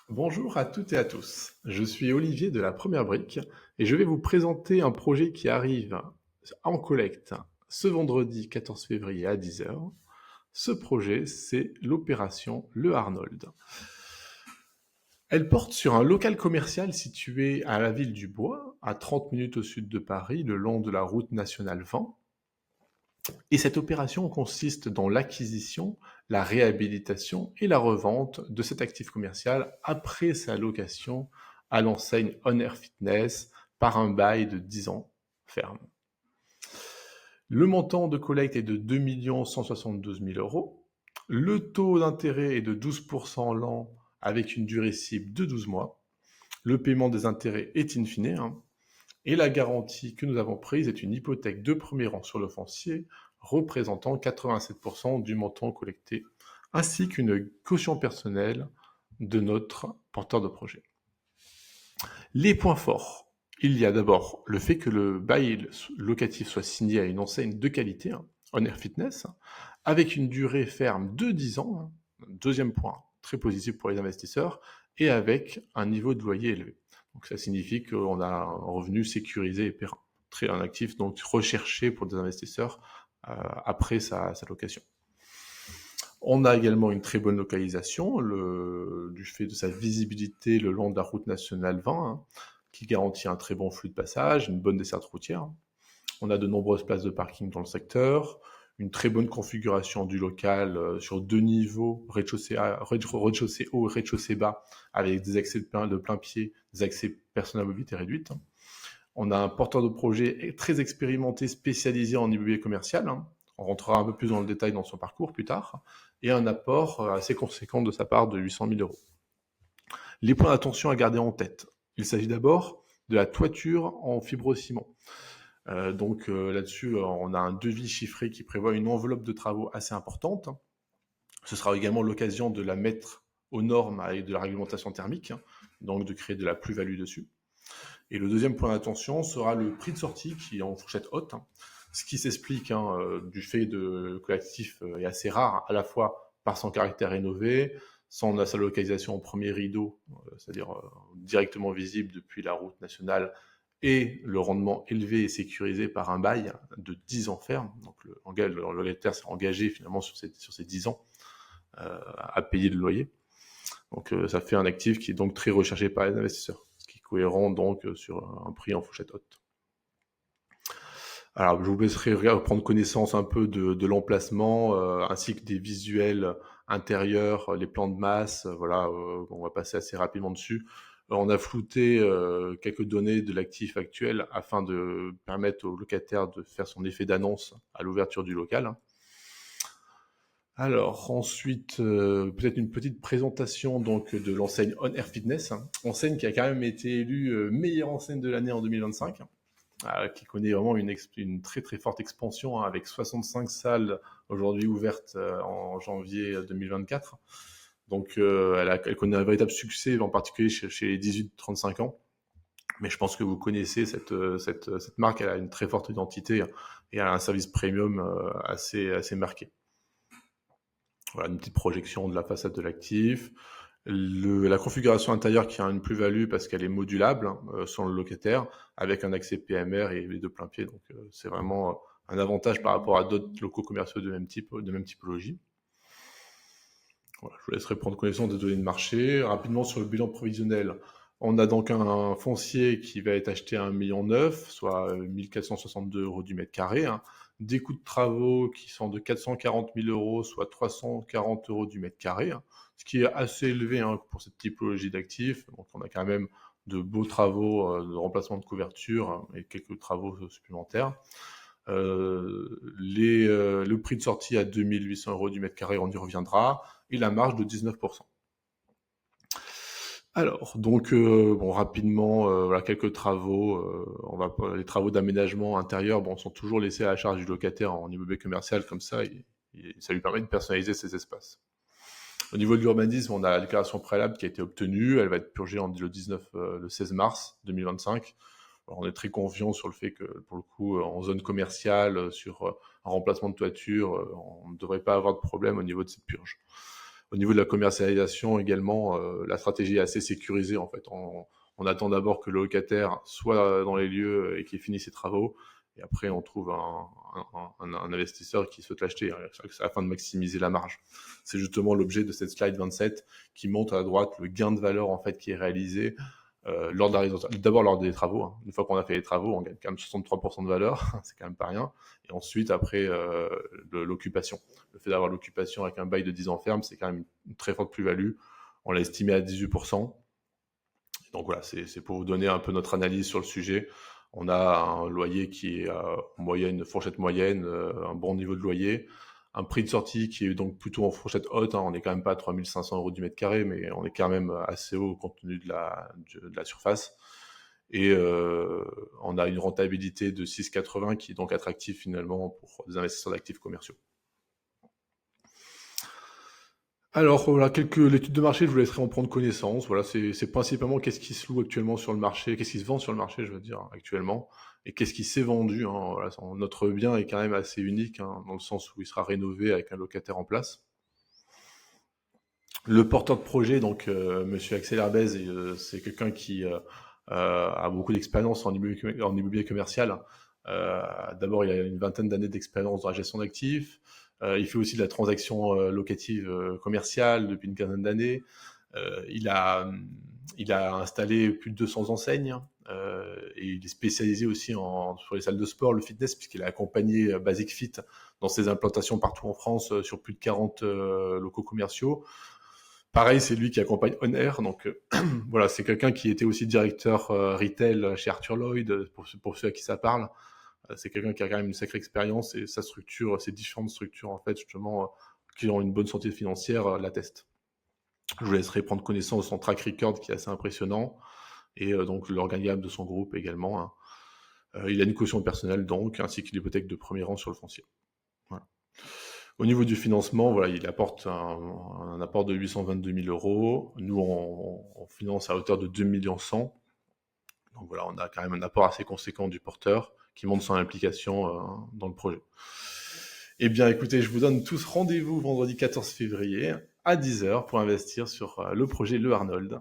Bonjour à toutes et à tous. Je suis Olivier de la Première Brique et je vais vous présenter un projet qui arrive en collecte ce vendredi 14 février à 10 heures. Ce projet, c'est l'opération Le Arnold. Elle porte sur un local commercial situé à la ville du Bois, à 30 minutes au sud de Paris, le long de la route nationale 20. Et cette opération consiste dans l'acquisition, la réhabilitation et la revente de cet actif commercial après sa location à l'enseigne On Air Fitness par un bail de 10 ans ferme. Le montant de collecte est de 2 172 000 euros. Le taux d'intérêt est de 12% l'an avec une durée cible de 12 mois. Le paiement des intérêts est in fine, hein. Et la garantie que nous avons prise est une hypothèque de premier rang sur le foncier représentant 87% du montant collecté, ainsi qu'une caution personnelle de notre porteur de projet. Les points forts. Il y a d'abord le fait que le bail locatif soit signé à une enseigne de qualité, hein, On Air Fitness, avec une durée ferme de 10 ans. Hein. Deuxième point, très positif pour les investisseurs, et avec un niveau de loyer élevé. Donc ça signifie qu'on a un revenu sécurisé et périn. Un actif donc recherché pour des investisseurs après sa location. On a également une très bonne localisation du fait de sa visibilité le long de la route nationale 20, hein, qui garantit un très bon flux de passage, une bonne desserte routière. On a de nombreuses places de parking dans le secteur, une très bonne configuration du local sur deux niveaux, rez-de-chaussée haut et rez-de-chaussée bas, avec des accès de plein pied, des accès personnes à mobilité réduite. On a un porteur de projet très expérimenté, spécialisé en immobilier commercial. Hein. On rentrera un peu plus dans le détail dans son parcours plus tard. Et un apport assez conséquent de sa part de 800 000 euros. Les points d'attention à garder en tête. Il s'agit d'abord de la toiture en fibrociment. Là-dessus, on a un devis chiffré qui prévoit une enveloppe de travaux assez importante. Ce sera également l'occasion de la mettre aux normes avec de la réglementation thermique, donc de créer de la plus-value dessus. Et le deuxième point d'attention sera le prix de sortie qui est en fourchette haute, ce qui s'explique du fait que l'actif est assez rare, à la fois par son caractère rénové, sa localisation en premier rideau, c'est-à-dire directement visible depuis la route nationale, et le rendement élevé et sécurisé par un bail de 10 ans ferme. Donc le locataire s'est engagé finalement sur ces 10 ans à payer le loyer. Donc ça fait un actif qui est donc très recherché par les investisseurs, ce qui est cohérent donc sur un prix en fourchette haute. Alors je vous laisserai prendre connaissance un peu de l'emplacement ainsi que des visuels intérieurs, les plans de masse, voilà, on va passer assez rapidement dessus. On a flouté quelques données de l'actif actuel afin de permettre au locataire de faire son effet d'annonce à l'ouverture du local. Alors ensuite, peut-être une petite présentation donc de l'enseigne On Air Fitness, hein. Enseigne qui a quand même été élue meilleure enseigne de l'année en 2025, qui connaît vraiment une très très forte expansion, hein, avec 65 salles aujourd'hui ouvertes en janvier 2024. Donc elle connaît un véritable succès, en particulier chez les 18-35 ans. Mais je pense que vous connaissez cette marque, elle a une très forte identité, hein, et elle a un service premium assez marqué. Voilà, une petite projection de la façade de l'actif. La configuration intérieure qui a une plus-value parce qu'elle est modulable, hein, selon le locataire, avec un accès PMR et de plein pied. Donc c'est vraiment un avantage par rapport à d'autres locaux commerciaux de même typologie. Voilà, je vous laisserai prendre connaissance des données de marché. Rapidement sur le bilan provisionnel, on a donc un foncier qui va être acheté à 1,9 million, soit 1462 euros du mètre carré, hein. Des coûts de travaux qui sont de 440 000 euros, soit 340 euros du mètre carré, hein, ce qui est assez élevé, hein, pour cette typologie d'actifs. Donc on a quand même de beaux travaux de remplacement de couverture, hein, et quelques travaux supplémentaires. Le prix de sortie à 2800 euros du mètre carré, on y reviendra, et la marge de 19%. Alors, donc, bon, rapidement, voilà quelques travaux. Les travaux d'aménagement intérieur, bon, sont toujours laissés à la charge du locataire en immobilier commercial, comme ça, ça lui permet de personnaliser ses espaces. Au niveau de l'urbanisme, on a la déclaration préalable qui a été obtenue. Elle va être purgée le 16 mars 2025. Alors, on est très confiant sur le fait que, pour le coup, en zone commerciale, sur un remplacement de toiture, on ne devrait pas avoir de problème au niveau de cette purge. Au niveau de la commercialisation également, la stratégie est assez sécurisée en fait. On attend d'abord que le locataire soit dans les lieux et qu'il finisse ses travaux, et après on trouve un investisseur qui souhaite l'acheter, hein, afin de maximiser la marge. C'est justement l'objet de cette slide 27 qui montre à droite le gain de valeur en fait qui est réalisé lors de la réalisation. D'abord lors des travaux. Hein. Une fois qu'on a fait les travaux, on gagne quand même 63% de valeur, c'est quand même pas rien. Et ensuite, après, l'occupation. Le fait d'avoir l'occupation avec un bail de 10 ans ferme, c'est quand même une très forte plus-value. On l'a estimé à 18%. Donc voilà, c'est pour vous donner un peu notre analyse sur le sujet. On a un loyer qui est en moyenne, fourchette moyenne, un bon niveau de loyer. Un prix de sortie qui est donc plutôt en fourchette haute. Hein. On n'est quand même pas à 3 500 € du mètre carré, mais on est quand même assez haut compte tenu de la surface. Et on a une rentabilité de 6,80 qui est donc attractive finalement pour des investisseurs d'actifs commerciaux. Alors voilà, l'études de marché, je vous laisserai en prendre connaissance. Voilà, c'est principalement qu'est-ce qui se loue actuellement sur le marché, qu'est-ce qui se vend sur le marché, je veux dire, actuellement, et qu'est-ce qui s'est vendu. Hein. Voilà, notre bien est quand même assez unique, hein, dans le sens où il sera rénové avec un locataire en place. Le porteur de projet, donc Monsieur Axel Herbez, c'est quelqu'un qui a beaucoup d'expérience en immobilier commercial. D'abord, il a une vingtaine d'années d'expérience dans la gestion d'actifs. Il fait aussi de la transaction locative commerciale depuis une quinzaine d'années. Il a installé plus de 200 enseignes et il est spécialisé aussi sur les salles de sport, le fitness, puisqu'il a accompagné Basic Fit dans ses implantations partout en France sur plus de 40 locaux commerciaux. Pareil, c'est lui qui accompagne On Air. Donc voilà, c'est quelqu'un qui était aussi directeur retail chez Arthur Lloyd, pour ceux à qui ça parle. C'est quelqu'un qui a quand même une sacrée expérience et sa structure, ses différentes structures, en fait, justement, qui ont une bonne santé financière, l'attestent. Je vous laisserai prendre connaissance de son track record qui est assez impressionnant et donc l'organigramme de son groupe également. Hein. Il a une caution personnelle donc, ainsi qu'une hypothèque de premier rang sur le foncier. Voilà. Au niveau du financement, voilà, il apporte un apport de 822 000 €. Nous, on finance à hauteur de 2 100 000. Donc voilà, on a quand même un apport assez conséquent du porteur qui montre son implication dans le projet. Eh bien, écoutez, je vous donne tous rendez-vous vendredi 14 février à 10h pour investir sur le projet Le Arnold.